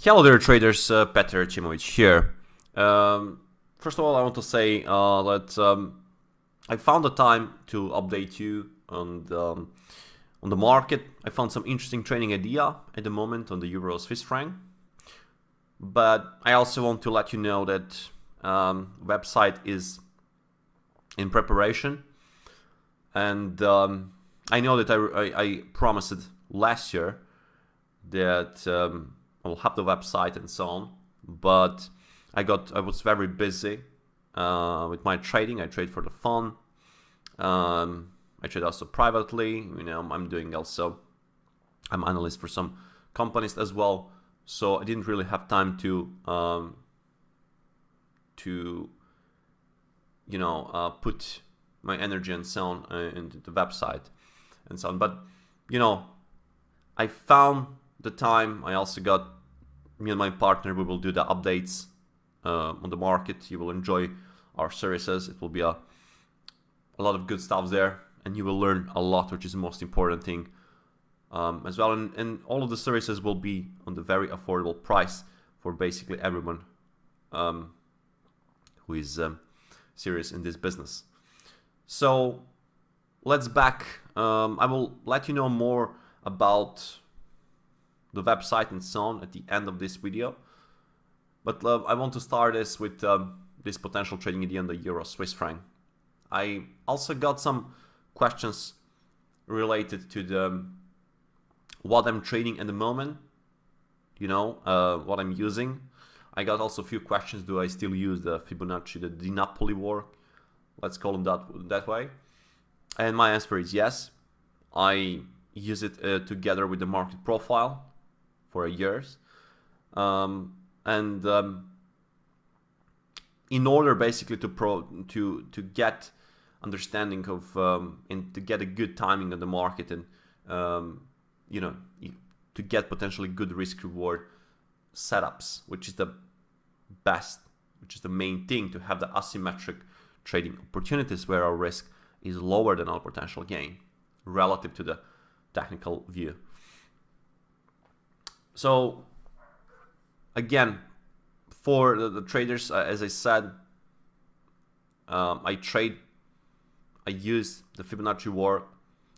Hello there traders, Petar.jacimovic here. First of all, I want to say that I found the time to update you on the market. I found some interesting trading idea at the moment on the Euro Swiss franc. But I also want to let you know that website is in preparation. And I know that I promised it last year that I will have the website and so on, but I was very busy with my trading. I trade for the fun. I trade also privately. I'm analyst for some companies as well, so I didn't really have time to put my energy and so on into the website and so on. But I found the time. I also got me and my partner. We will do the updates on the market. You will enjoy our services. It will be a lot of good stuff there, and you will learn a lot, which is the most important thing as well. And all of the services will be on the very affordable price for basically everyone who is serious in this business. So let's back. I will let you know more about the website and so on at the end of this video, but I want to start this with this potential trading idea on the Euro Swiss franc. I also got some questions related to what I'm trading at the moment, what I'm using. I got also a few questions. Do I still use the Fibonacci, the Dinapli work? Let's call them that way. And my answer is yes. I use it together with the market profile for years, in order basically to get understanding of and to get a good timing of the market, and to get potentially good risk reward setups, which is the best, which is the main thing, to have the asymmetric trading opportunities where our risk is lower than our potential gain relative to the technical view. So again, for the traders, as I said, I use the Fibonacci work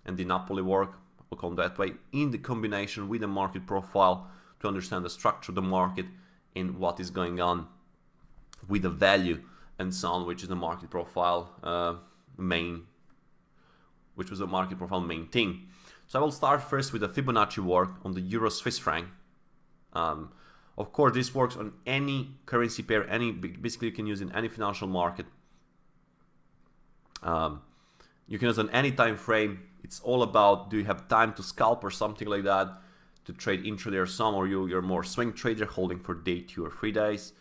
and the Dinapli work, we'll call them that way, in the combination with the market profile to understand the structure of the market and what is going on with the value and so on, which is the market profile main thing. So I will start first with the Fibonacci work on the Euro Swiss franc. Of course, this works on any currency pair, basically you can use in any financial market. You can use on any time frame. It's all about, do you have time to scalp or something like that, to trade intraday or some, or you're more swing trader holding for day 2 or 3 days,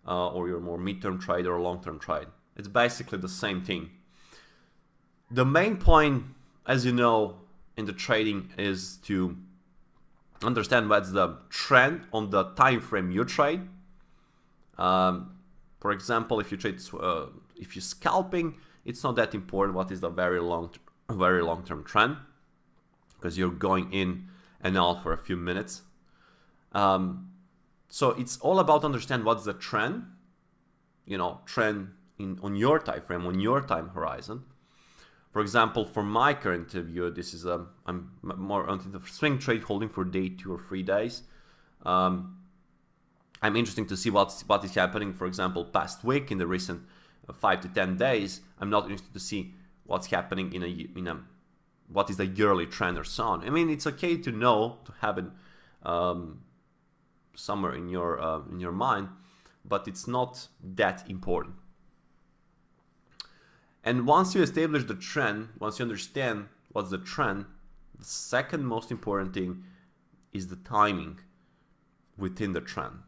or you're more mid-term trader or long-term trade. It's basically the same thing. The main point, as you know, in the trading is to understand what's the trend on the time frame you trade. For example, if you trade, if you're scalping, it's not that important what is the very long-term trend, because you're going in and out for a few minutes. So it's all about understand what's the trend, trend on your time frame, on your time horizon. For example, for my current view, this is I'm more on the swing trade holding for day 2 or 3 days. I'm interested to see what is happening. For example, past week, in the recent 5 to 10 days, I'm not interested to see what's happening in a what is the yearly trend or so on. I mean, it's okay to know, to have it somewhere in your mind, but it's not that important. And once you establish the trend, once you understand what's the trend, the second most important thing is the timing within the trend.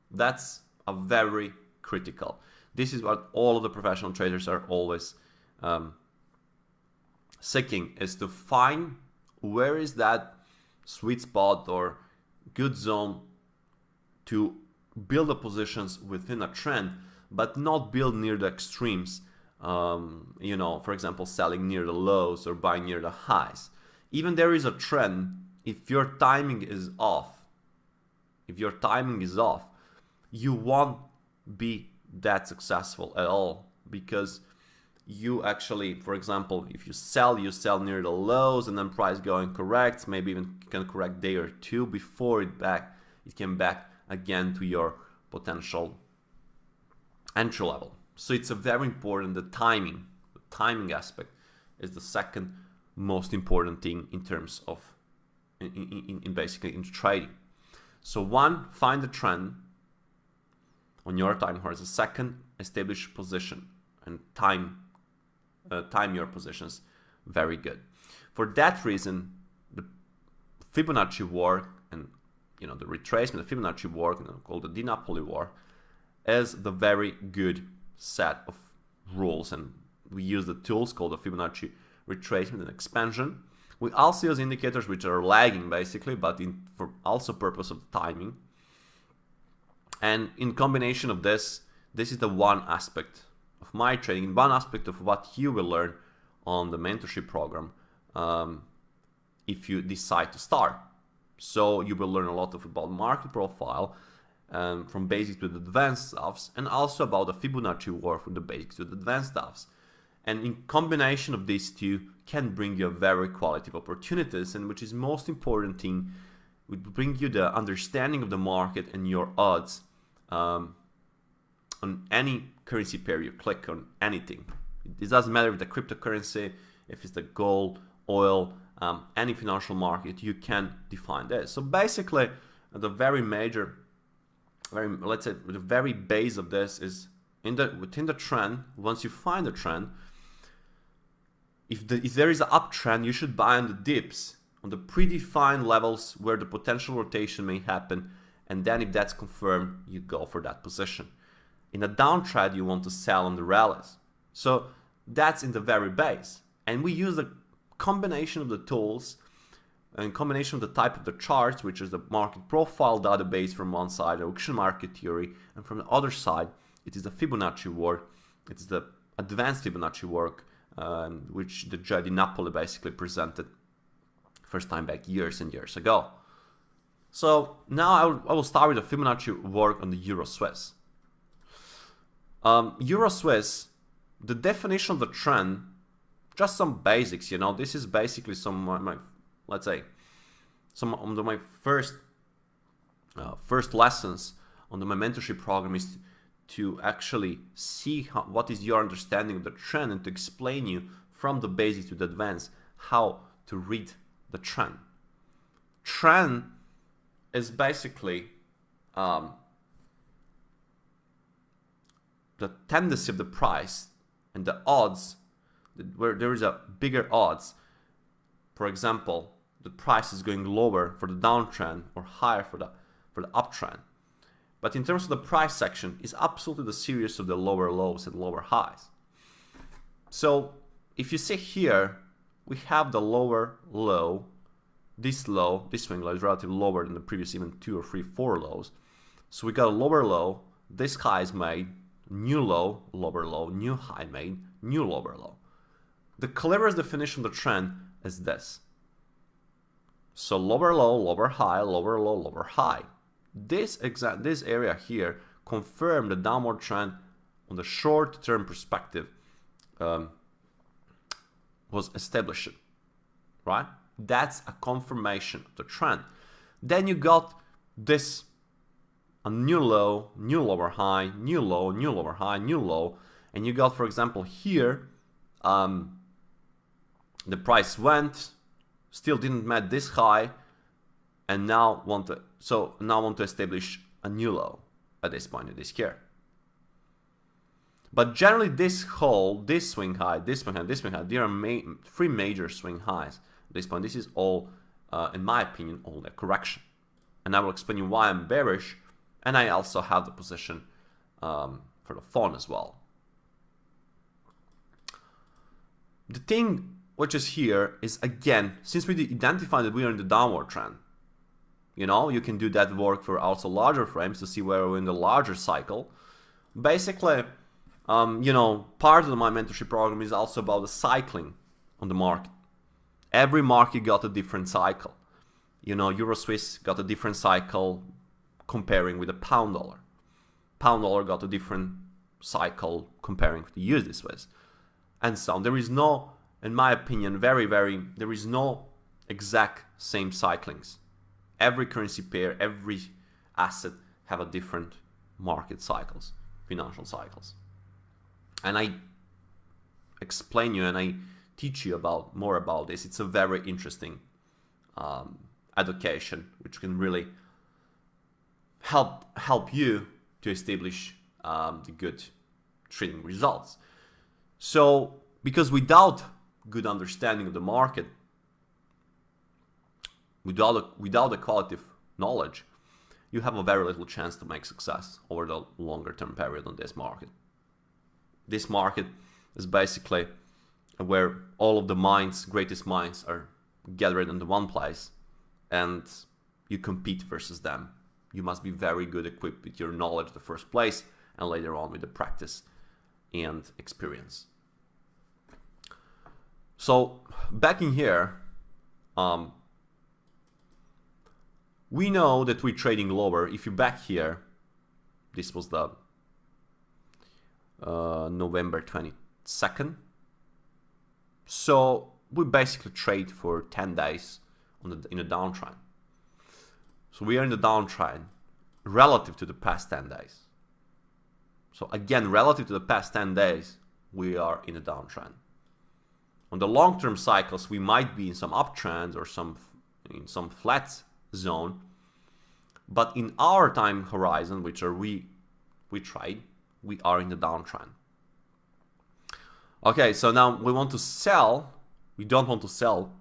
That's a very critical. This is what all of the professional traders are always seeking, is to find where is that sweet spot or good zone to build the positions within a trend, but not build near the extremes. For example, selling near the lows or buying near the highs. Even there is a trend, if your timing is off, if your timing is off, you won't be that successful at all, because you actually, for example, if you sell near the lows and then price going correct, maybe even can correct day or two before it came back again to your potential entry level. So it's a very important, the timing aspect is the second most important thing in terms of basically in trading. So one, find the trend on your time horizon. Second, establish position and time your positions very good. For that reason, the Fibonacci work and the retracement, the Fibonacci work, called the Dinapli work, is the very good set of rules, and we use the tools called the Fibonacci retracement and expansion. We also use indicators which are lagging basically, but for also purpose of timing. And in combination of this is the one aspect of my trading, one aspect of what you will learn on the mentorship program if you decide to start. So you will learn a lot about market profile, from basics to the advanced stuffs, and also about the Fibonacci work from the basics to the advanced stuffs. And in combination of these two can bring you a very quality of opportunities, and which is most important thing, would bring you the understanding of the market and your odds on any currency pair you click on, anything. It doesn't matter if the cryptocurrency, if it's the gold, oil, any financial market, you can define this. So basically, the very base of this is within the trend. Once you find the trend, if there is an uptrend, you should buy on the dips, on the predefined levels where the potential rotation may happen, and then if that's confirmed, you go for that position. In a downtrend, you want to sell on the rallies. So that's in the very base, and we use a combination of the tools and combination of the type of the charts, which is the market profile database from one side, auction market theory, and from the other side, it is the Fibonacci work. It's the advanced Fibonacci work, which the Dinapli basically presented first time back years and years ago. So now I will start with the Fibonacci work on the Euro Swiss. Euro Swiss, the definition of the trend, just some basics, this is basically some of my first lessons on my mentorship program is to actually see what is your understanding of the trend, and to explain you from the basics to the advanced how to read the trend. Trend is basically the tendency of the price and the odds, where there is a bigger odds. For example, the price is going lower for the downtrend or higher for the uptrend. But in terms of the price section, it's absolutely the series of the lower lows and lower highs. So if you see here, we have the lower low. This swing low is relatively lower than the previous even 2 or 3, 4 lows. So we got a lower low, this high is made, new low, lower low, new high made, new lower low. The clearest definition of the trend is this. So lower low, lower high, lower low, lower high. This area here confirmed the downward trend on the short-term perspective was established, right? That's a confirmation of the trend. Then you got this, a new low, new lower high, new low, new lower high, new low, and you got, for example, here, the price went, still didn't met this high, and now want to establish a new low at this point in this here. But generally, this swing high, this swing high, this swing high, there are 3 major swing highs at this point. This is all, in my opinion, all a correction, and I will explain you why I'm bearish, and I also have the position for the phone as well. The thing which is here is, again, since we identified that we are in the downward trend, you can do that work for also larger frames to see where we're in the larger cycle. Basically, part of my mentorship program is also about the cycling on the market. Every market got a different cycle. Euro Swiss got a different cycle comparing with the pound dollar. Pound dollar got a different cycle comparing to the USD Swiss, and so on. There is no, in my opinion, there is no exact same cyclings. Every currency pair, every asset have a different market cycles, financial cycles. And I explain you and I teach you more about this. It's a very interesting education, which can really help you to establish the good trading results. So, because without good understanding of the market, without a qualitative knowledge, you have a very little chance to make success over the longer term period on this market. This market is basically where all of the greatest minds are gathered into one place, and you compete versus them. You must be very good equipped with your knowledge in the first place, and later on with the practice and experience. So back in here, we know that we're trading lower. If you back here, this was the November 22nd. So we basically trade for 10 days in a downtrend. So we are in the downtrend relative to the past 10 days. So again, relative to the past 10 days, we are in a downtrend. On the long-term cycles, we might be in some uptrends or in some flat zone, but in our time horizon, which are we trade, we are in the downtrend. Okay, so now we want to sell. We don't want to sell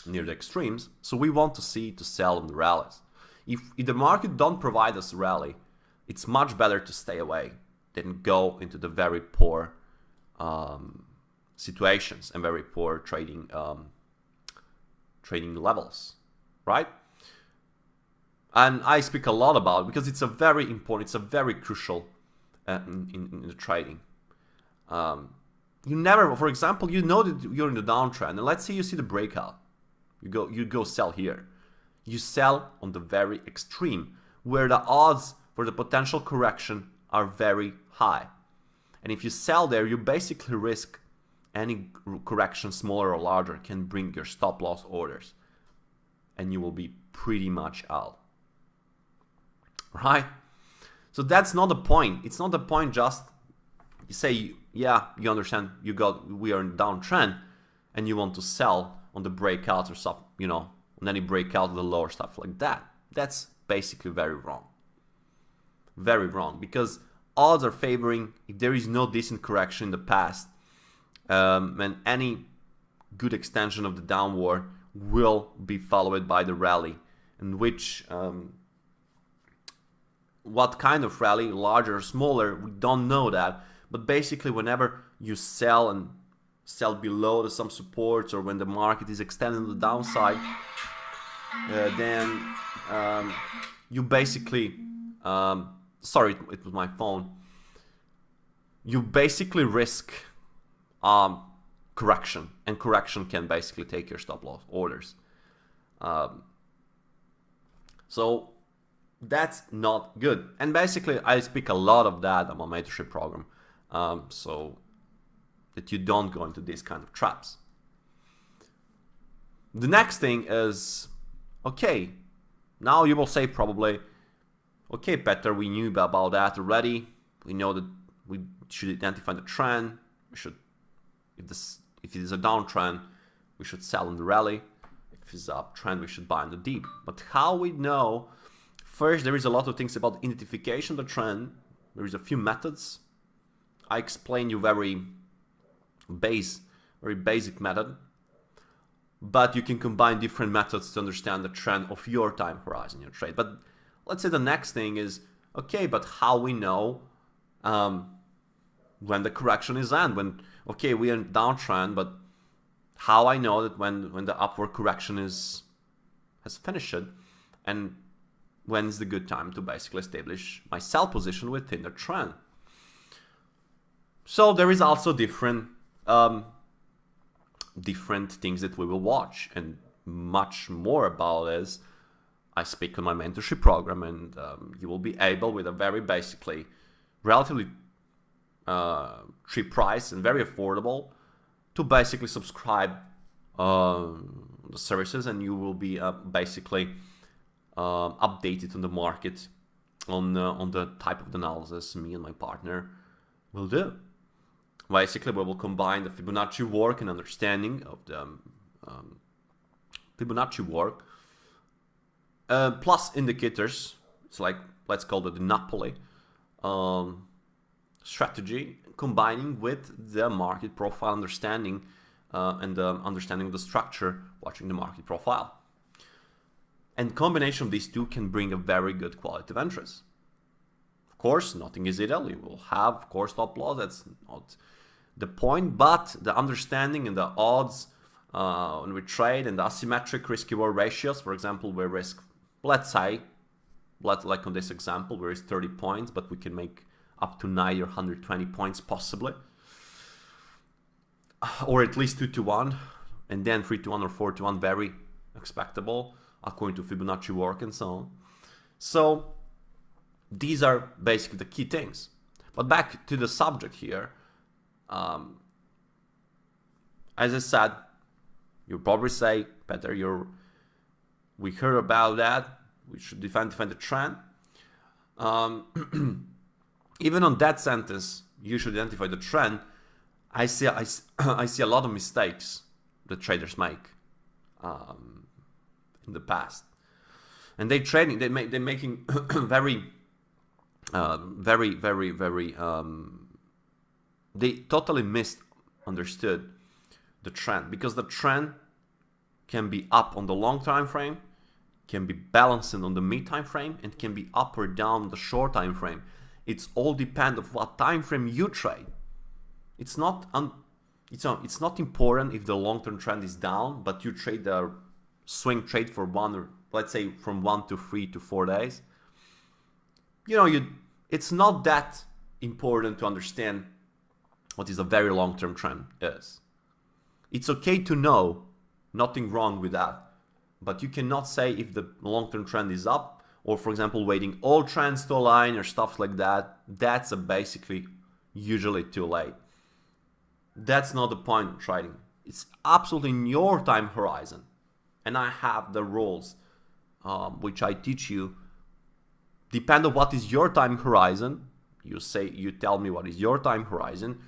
near the extremes, so we want to sell in the rallies. If the market don't provide us a rally, it's much better to stay away than go into the very poor situations and very poor trading levels, right? And I speak a lot about it because it's a very important, it's a very crucial in the trading. You never, for example, you know that you're in the downtrend, and let's say you see the breakout. You go sell here. You sell on the very extreme, where the odds for the potential correction are very high. And if you sell there, you basically risk any correction, smaller or larger, can bring your stop loss orders, and you will be pretty much out. Right? So that's not the point. It's not the point just you say, yeah, you understand, we are in downtrend, and you want to sell on the breakouts or stuff, on any breakout of the lower stuff like that. That's basically very wrong. Very wrong, because odds are favoring if there is no decent correction in the past, and any good extension of the downward will be followed by the rally, in which what kind of rally, larger or smaller, we don't know that, but basically whenever you sell and sell below some supports, or when the market is extending the downside, then you basically sorry, it was my phone. You basically risk correction, and correction can basically take your stop loss orders. So that's not good. And basically, I speak a lot of that on my mentorship program, so that you don't go into these kind of traps. The next thing is, okay, now you will say probably, okay, Petar, we knew about that already. We know that we should identify the trend. We should, if it is a downtrend, we should sell in the rally. If it's a uptrend, we should buy in the deep. But how we know? First, there is a lot of things about identification of the trend. There is a few methods. I explain you very basic method, but you can combine different methods to understand the trend of your time horizon, your trade. But let's say the next thing is, okay, but how we know when the correction is end? Okay, we are in downtrend, but how I know that when the upward correction has finished, and when is the good time to basically establish my sell position within the trend? So there is also different things that we will watch, and much more about is I speak on my mentorship program, and you will be able, with a very basically relatively cheap price and very affordable, to basically subscribe the services, and you will be basically updated on the market, on the type of analysis me and my partner will do. Basically, we will combine the Fibonacci work and understanding of the Fibonacci work plus indicators. It's like, let's call it the Dinapli strategy, combining with the market profile understanding and understanding of the structure, watching the market profile. And combination of these two can bring a very good quality of interest. Of course, nothing is ideal. You will have, of course, stop loss. That's not the point. But the understanding and the odds when we trade, and the asymmetric risk-reward ratios, for example, we risk, let's say, like on this example, we risk 30 points, but we can make up to 90 or 120 points possibly, or at least 2-to-1, and then 3-to-1 or 4-to-1, very expectable according to Fibonacci work and so on. So these are basically the key things. But back to the subject here, as I said, you probably say, Peter, we heard about that, we should define the trend. Even on that sentence, you should identify the trend. I see a lot of mistakes that traders make in the past, and they're making very they totally misunderstood the trend, because the trend can be up on the long time frame, can be balancing on the mid time frame, and can be up or down the short time frame. It's all depend of what time frame you trade. It's not important if the long-term trend is down, but you trade the swing trade for one, or let's say from 1 to 3 to 4 days. It's not that important to understand what is a very long-term trend is. It's okay to know, nothing wrong with that, but you cannot say if the long-term trend is up, or for example waiting all trends to align or stuff like that. That's basically usually too late. That's not the point of trading. It's absolutely in your time horizon, and I have the rules which I teach you. Depend on what is your time horizon. You tell me what is your time horizon,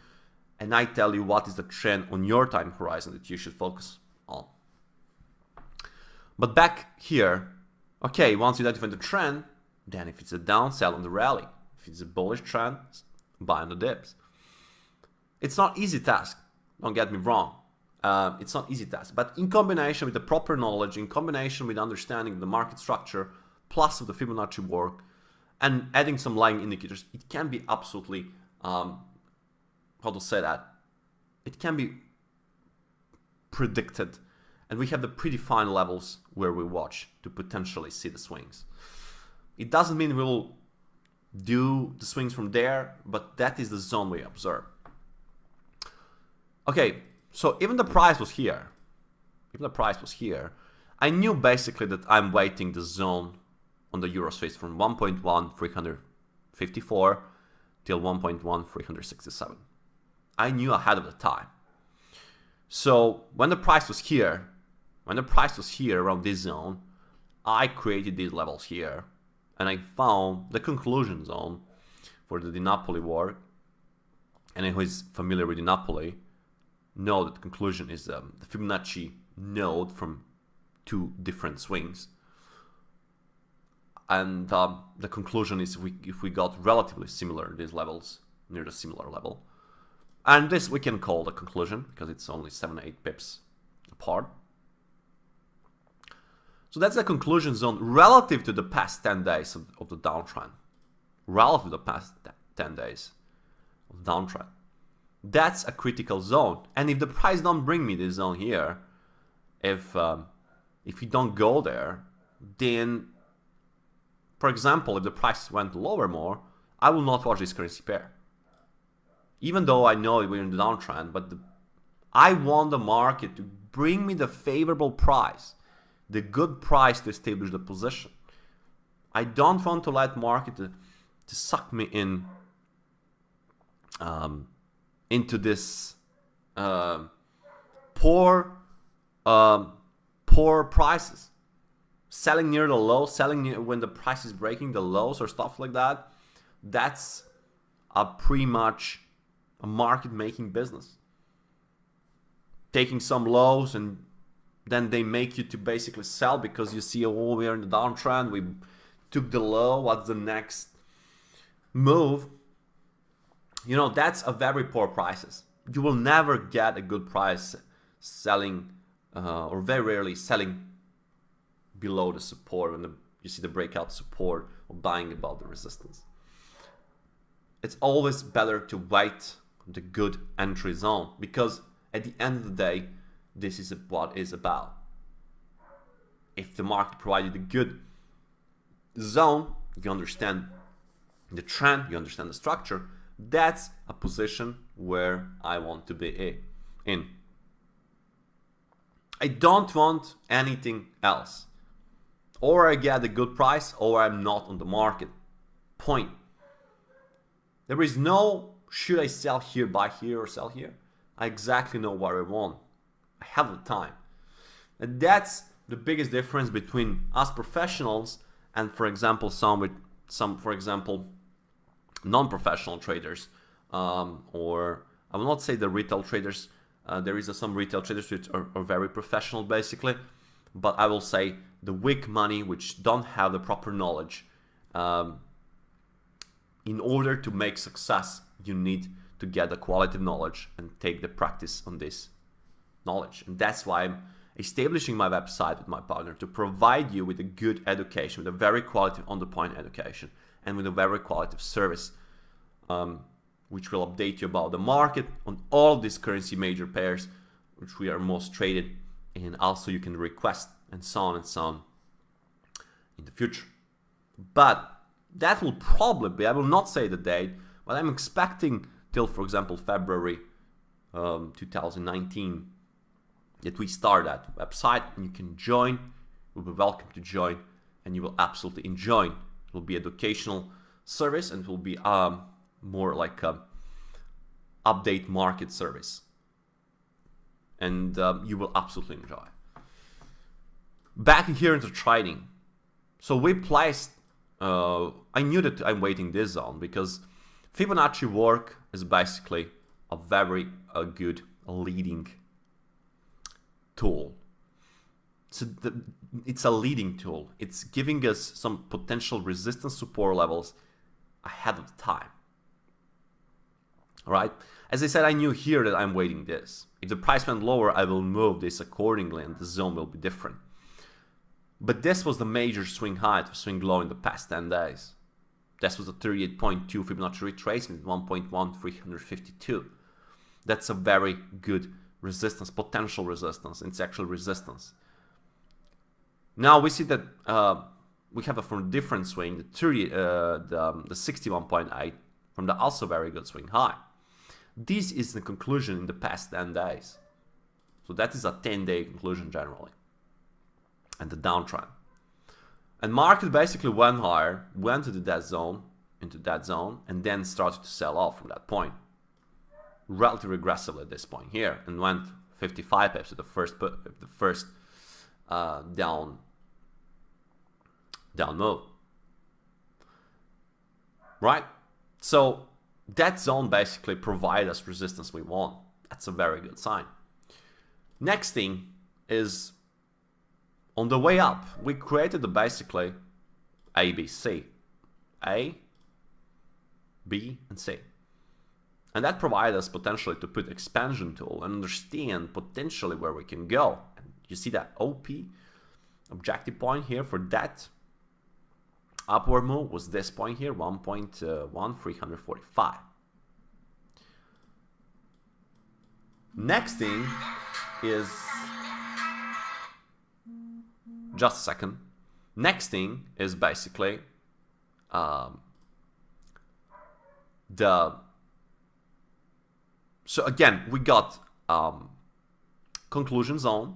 and I tell you what is the trend on your time horizon that you should focus on. But back here, okay, once you identify the trend, then if it's a down, sell on the rally. If it's a bullish trend, buy on the dips. It's not easy task, don't get me wrong. It's not easy task, but in combination with the proper knowledge, in combination with understanding the market structure, plus of the Fibonacci work, and adding some lagging indicators, it can be absolutely, it can be predicted, and we have the predefined levels where we watch to potentially see the swings. It doesn't mean we will do the swings from there, but that is the zone we observe. Okay, so even the price was here. I knew basically that I'm waiting the zone on the Euro Swiss from 1.1354 till 1.1367. I knew ahead of the time. So when the price was here, around this zone, I created these levels here, and I found the conclusion zone for the Dinapli work. And who is familiar with Dinapli know that the conclusion is the Fibonacci node from two different swings. And the conclusion is if we got relatively similar these levels, near the similar level. And this we can call the conclusion because it's only 7-8 pips apart. So that's the conclusion zone relative to the past 10 days of the downtrend. Relative to the past 10 days of the downtrend. That's a critical zone. And if the price don't bring me this zone here, if we don't go there, then, for example, if the price went lower more, I will not watch this currency pair. Even though I know we're in the downtrend, but I want the market to bring me the favorable price, the good price to establish the position. I don't want to let market to suck me in into this poor prices, selling near the low, selling near when the price is breaking the lows or stuff like that. That's pretty much a market making business. Taking some lows and then they make you to basically sell because you see, oh, we're in the downtrend, we took the low, what's the next move? You know, that's a very poor prices. You will never get a good price selling or very rarely selling below the support when you see the breakout support or buying above the resistance. It's always better to wait the good entry zone, because at the end of the day, this is what it's about. If the market provided a good zone, you understand the trend, you understand the structure, that's a position where I want to be in. I don't want anything else. Or I get a good price or I'm not on the market. Point. There is no should I sell here, buy here, or sell here. I exactly know what I want. I have the time. And that's the biggest difference between us professionals and, for example, for example, non-professional traders, or I will not say the retail traders. There is some retail traders which are very professional, basically, but I will say the weak money which don't have the proper knowledge. In order to make success, you need to get the quality knowledge and take the practice on this knowledge. And that's why I'm establishing my website with my partner, to provide you with a good education, with a very quality on-the-point education, and with a very quality service, which will update you about the market on all these currency major pairs, which we are most traded, and also you can request and so on in the future. But that will probably be, I will not say the date, but I'm expecting till, for example, February 2019, that we start that website, and you can join. You'll be welcome to join, and you will absolutely enjoy. It will be educational service, and it will be more like a update market service, and you will absolutely enjoy. Back here into trading. So we placed, I knew that I'm waiting this zone because Fibonacci work is basically a very good leading tool. So it's a leading tool. It's giving us some potential resistance support levels ahead of time. All right. As I said, I knew here that I'm waiting this. If the price went lower, I will move this accordingly, and the zone will be different. But this was the major swing high to swing low in the past 10 days. This was a 38.2 Fibonacci retracement, 1.1352. That's a very good resistance, potential resistance. It's actual resistance. Now we see that we have a from different swing, the 61.8 from the also very good swing high. This is the conclusion in the past 10 days. So that is a 10-day conclusion generally. And the downtrend. And market basically went higher, went into that zone, and then started to sell off from that point. Relatively aggressively at this point here, and went 55 pips to the first down move. Right? So that zone basically provides us resistance we want. That's a very good sign. Next thing is, on the way up, we created basically A, B, C. A, B, and C. And that provides us potentially to put expansion tool and understand potentially where we can go. And you see that OP, objective point here for that upward move was this point here, 1.1345. Next thing is, just a second. Next thing is basically so again, we got conclusion zone,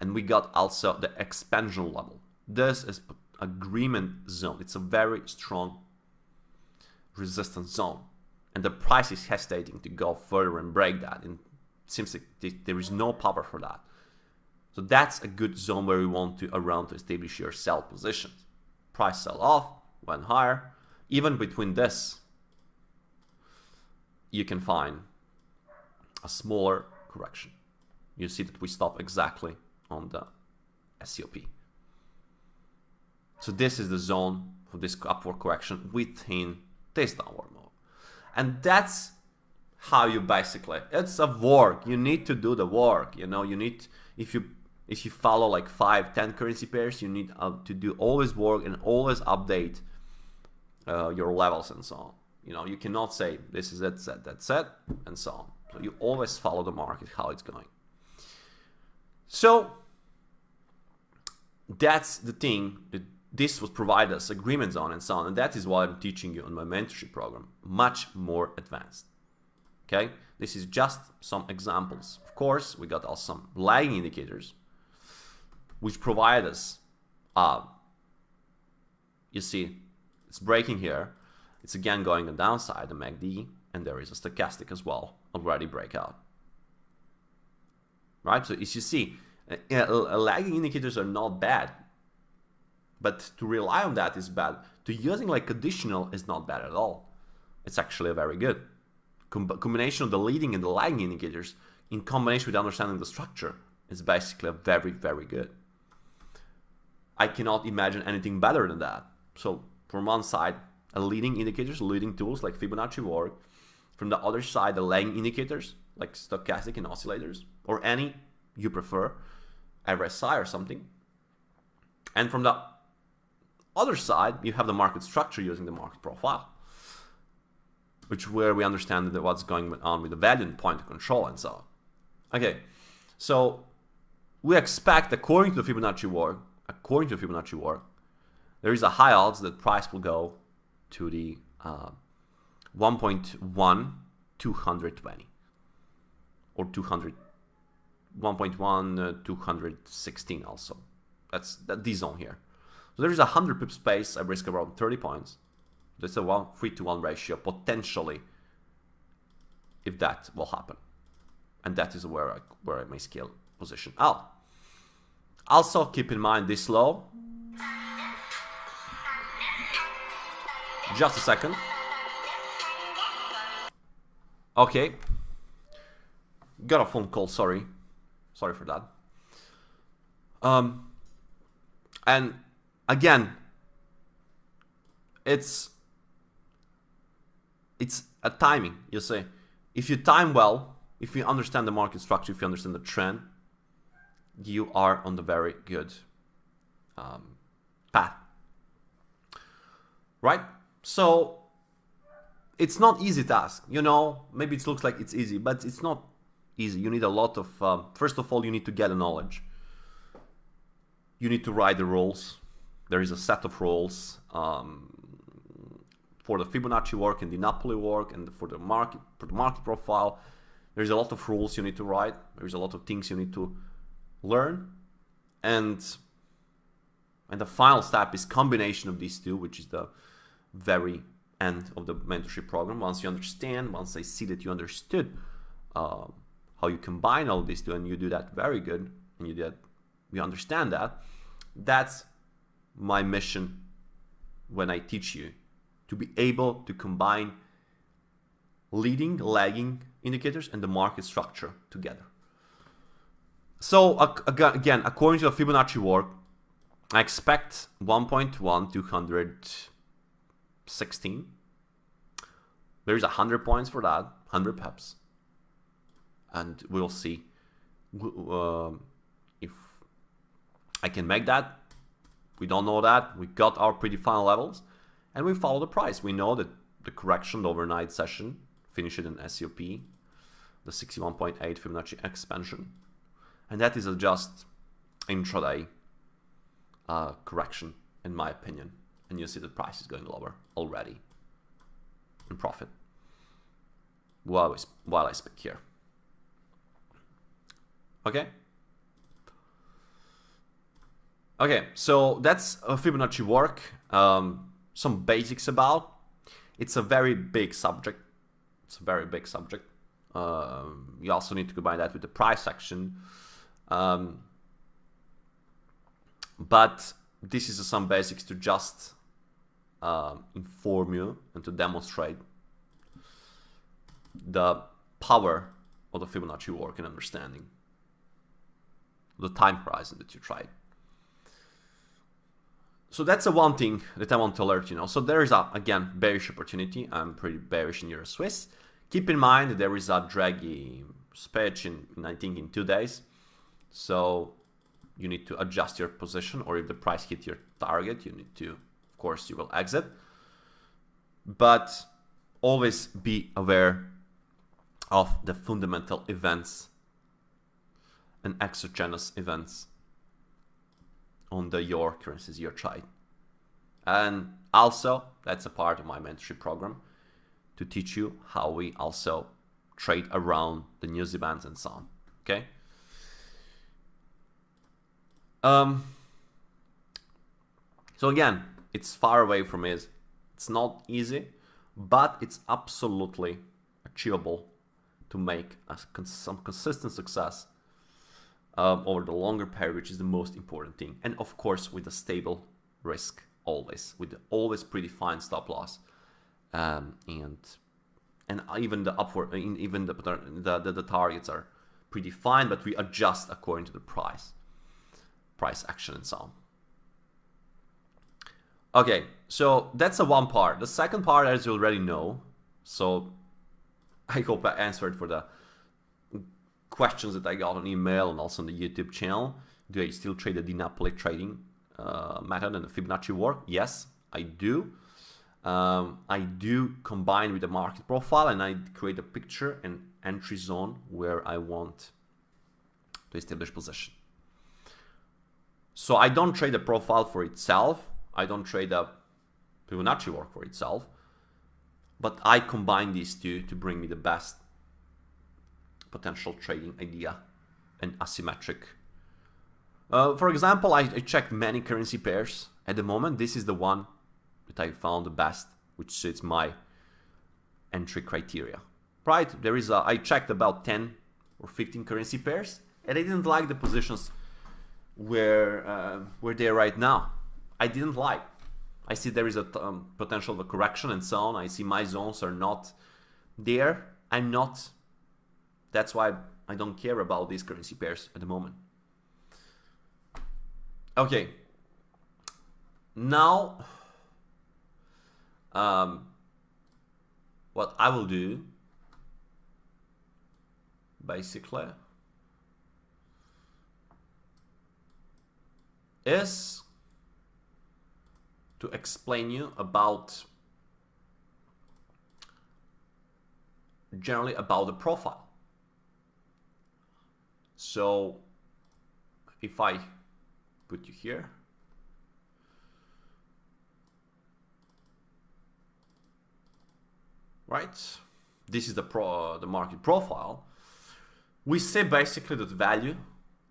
and we got also the expansion level. This is agreement zone. It's a very strong resistance zone, and the price is hesitating to go further and break that, and it seems like there is no power for that. So that's a good zone where we want to around to establish your sell positions. Price sell off, went higher. Even between this, you can find a smaller correction. You see that we stop exactly on the SCOP. So this is the zone for this upward correction within this downward move. And that's how you basically, it's a work. You need to do the work. You know, you need, if you follow like 5-10 currency pairs, you need to do always work and always update your levels and so on. You know, you cannot say this is it, that's it, and so on. So you always follow the market, how it's going. So that's the thing, that this would provide us agreement zone and so on, and that is why I'm teaching you on my mentorship program, much more advanced. Okay, this is just some examples. Of course, we got also some lagging indicators, which provide us, you see, it's breaking here. It's again going on downside, the MACD, and there is a stochastic as well, already breakout. Right, so as you see, lagging indicators are not bad, but to rely on that is bad. To using like conditional is not bad at all. It's actually very good. Combination of the leading and the lagging indicators in combination with understanding the structure is basically very, very good. I cannot imagine anything better than that. So from one side, a leading indicators, leading tools like Fibonacci work. From the other side, the lagging indicators like stochastic and oscillators, or any you prefer, RSI or something. And from the other side, you have the market structure using the market profile, which where we understand that what's going on with the value and point of control and so on. Okay, so we expect, according to the Fibonacci work, there is a high odds that price will go to the 1.1 220 or 200 1.1 216 also. That's the zone here. So there is 100 pip space. I risk around 30 points. That's a 3-to-1 ratio potentially, if that will happen, and that is where I may scale position out. Also keep in mind this low. Just a second. Okay. Got a phone call, sorry for that. And again, it's a timing, you say. If you time well, if you understand the market structure, if you understand the trend, you are on the very good path, right? So it's not easy task, you know. Maybe it looks like it's easy, but it's not easy. You need a lot of first of all, you need to get the knowledge. You need to write the rules. There is a set of rules for the Fibonacci work and Dinapli work, and for the market profile. There's a lot of rules you need to write. There's a lot of things you need to learn, and the final step is combination of these two, which is the very end of the mentorship program. Once you understand, once I see that you understood how you combine all these two, and you do that very good, and you understand that, that's my mission when I teach you to be able to combine leading, lagging indicators and the market structure together. So again, according to the Fibonacci work, I expect 1.1 216. There's 100 points for that, 100 pips, and we'll see if I can make that. We don't know that. We got our predefined levels, and we follow the price. We know that the correction, the overnight session, finished in SCOP, the 61.8 Fibonacci expansion, and that is a just intraday correction, in my opinion. And you see the price is going lower already in profit while I speak here. Okay. Okay, so that's a Fibonacci work. Some basics about. It's a very big subject. It's a very big subject. You also need to combine that with the price action. But this is some basics to just inform you and to demonstrate the power of the Fibonacci work and understanding the time horizon that you tried. So that's the one thing that I want to alert you know. So there is a, again, bearish opportunity. I'm pretty bearish in Euro Swiss. Keep in mind that there is a draggy patch in I think in 2 days. So you need to adjust your position, or if the price hit your target, you need to, of course, you will exit. But always be aware of the fundamental events and exogenous events on the your currencies you're trying. And also, that's a part of my mentorship program to teach you how we also trade around the news events and so on. Okay. So again, it's far away from it. It's not easy, but it's absolutely achievable to make some consistent success over the longer period, which is the most important thing. And of course, with a stable risk, always with the always predefined stop loss, and even the upward, even the targets are predefined, but we adjust according to the price action and so on. Okay, so that's the one part. The second part, as you already know, so I hope I answered for the questions that I got on email and also on the YouTube channel. Do I still trade the Dinapli trading method and the Fibonacci work? Yes, I do. I do combine with the market profile, and I create a picture and entry zone where I want to establish position. So I don't trade the profile for itself. I don't trade the Fibonacci work for itself, but I combine these two to bring me the best potential trading idea and asymmetric. For example, I checked many currency pairs at the moment. This is the one that I found the best, which suits my entry criteria. Right? There is I checked about 10 or 15 currency pairs, and I didn't like the positions where they're right now. I didn't like. I see there is a potential of a correction and so on. I see my zones are not there. I'm not. That's why I don't care about these currency pairs at the moment. Okay. Now, what I will do, basically, is to explain you about generally about the profile. So if I put you here, right, this is the market profile. We see basically that value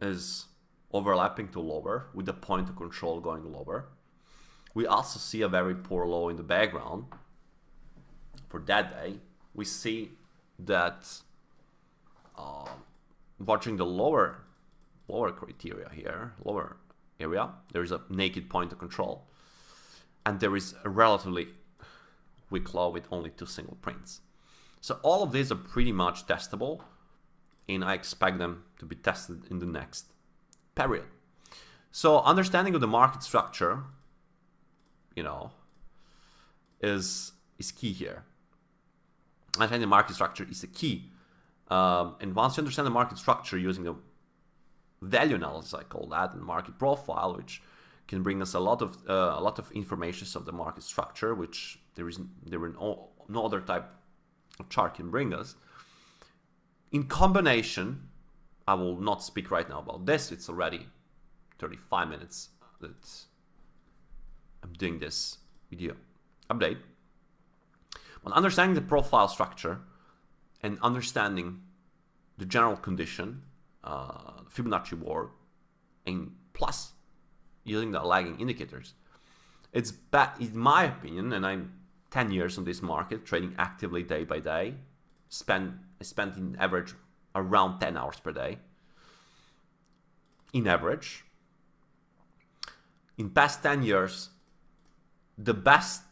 is overlapping to lower with the point of control going lower. We also see a very poor low in the background for that day. We see that watching the lower criteria here, lower area, there is a naked point of control, and there is a relatively weak low with only 2 single prints. So all of these are pretty much testable, and I expect them to be tested in the next period. So understanding of the market structure, you know, is key here. Understanding the market structure is the key. And once you understand the market structure using the value analysis, I call that, and market profile, which can bring us a lot of information of the market structure, which there is no other type of chart can bring us. In combination, I will not speak right now about this. It's already 35 minutes that I'm doing this video update. But understanding the profile structure and understanding the general condition, Fibonacci work, and plus using the lagging indicators. It's bad, in my opinion, and I'm 10 years on this market, trading actively day by day. I spent in average around 10 hours per day. In average. In past 10 years, the best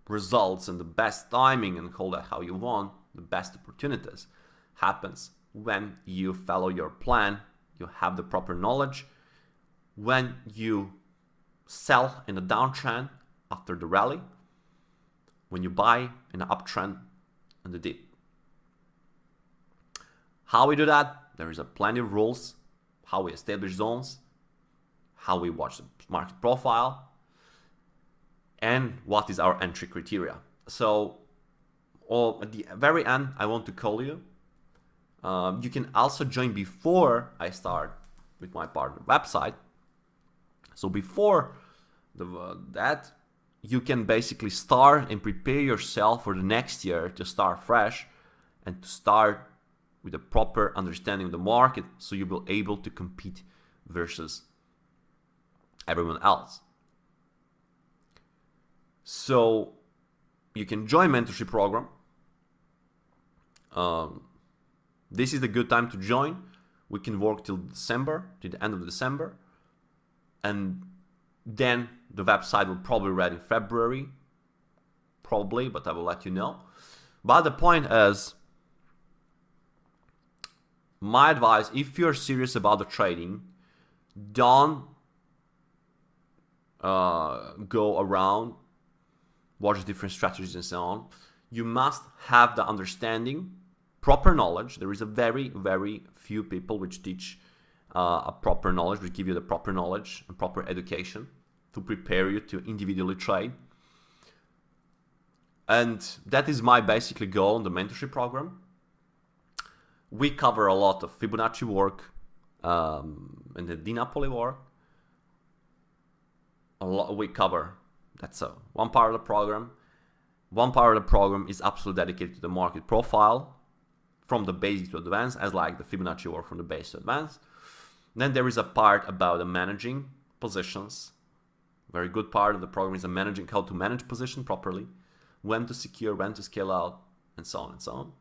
results and the best timing, and call that how you want, the best opportunities happens when you follow your plan, you have the proper knowledge, when you sell in a downtrend after the rally, when you buy in an uptrend and the dip. How we do that? There is a plenty of rules. How we establish zones, how we watch the market profile, and what is our entry criteria. So at the very end, I want to call you. You can also join before I start with my partner website. So before that, you can basically start and prepare yourself for the next year to start fresh and to start with a proper understanding of the market, so you will be able to compete versus everyone else. So you can join mentorship program. This is the good time to join. We can work till December, till the end of December, and then the website will probably be ready in February, probably, but I will let you know. But the point is, my advice, if you're serious about the trading, don't go around, watch different strategies and so on. You must have the understanding, proper knowledge. There is a very, very few people which teach a proper knowledge, which give you the proper knowledge and proper education to prepare you to individually trade. And that is my basically goal in the mentorship program. We cover a lot of Fibonacci work and the Dinapli work. We cover, that's one part of the program. One part of the program is absolutely dedicated to the market profile, from the basic to advanced, as like the Fibonacci work from the base to advanced. Then there is a part about the managing positions. Very good part of the program is the managing, how to manage position properly, when to secure, when to scale out, and so on and so on.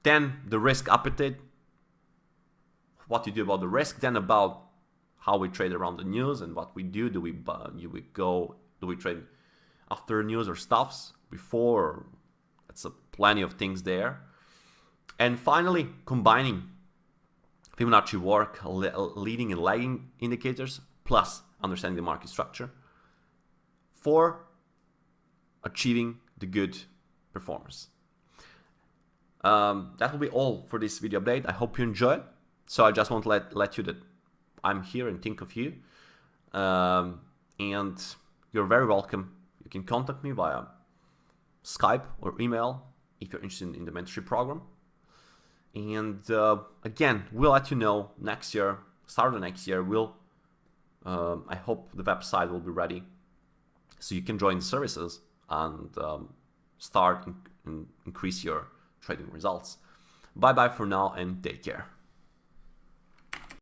Then the risk appetite, what you do about the risk, then about how we trade around the news and what we do. Do we trade after news or stuffs before? That's plenty of things there. And finally, combining Fibonacci work, leading and lagging indicators, plus understanding the market structure for achieving the good performance. That will be all for this video update. I hope you enjoyed. So I just want to let you that I'm here and think of you. And you're very welcome. You can contact me via Skype or email if you're interested in the mentorship program. And again, we'll let you know next year, start of next year. I hope the website will be ready so you can join the services and start and increase your trading results. Bye bye for now and take care.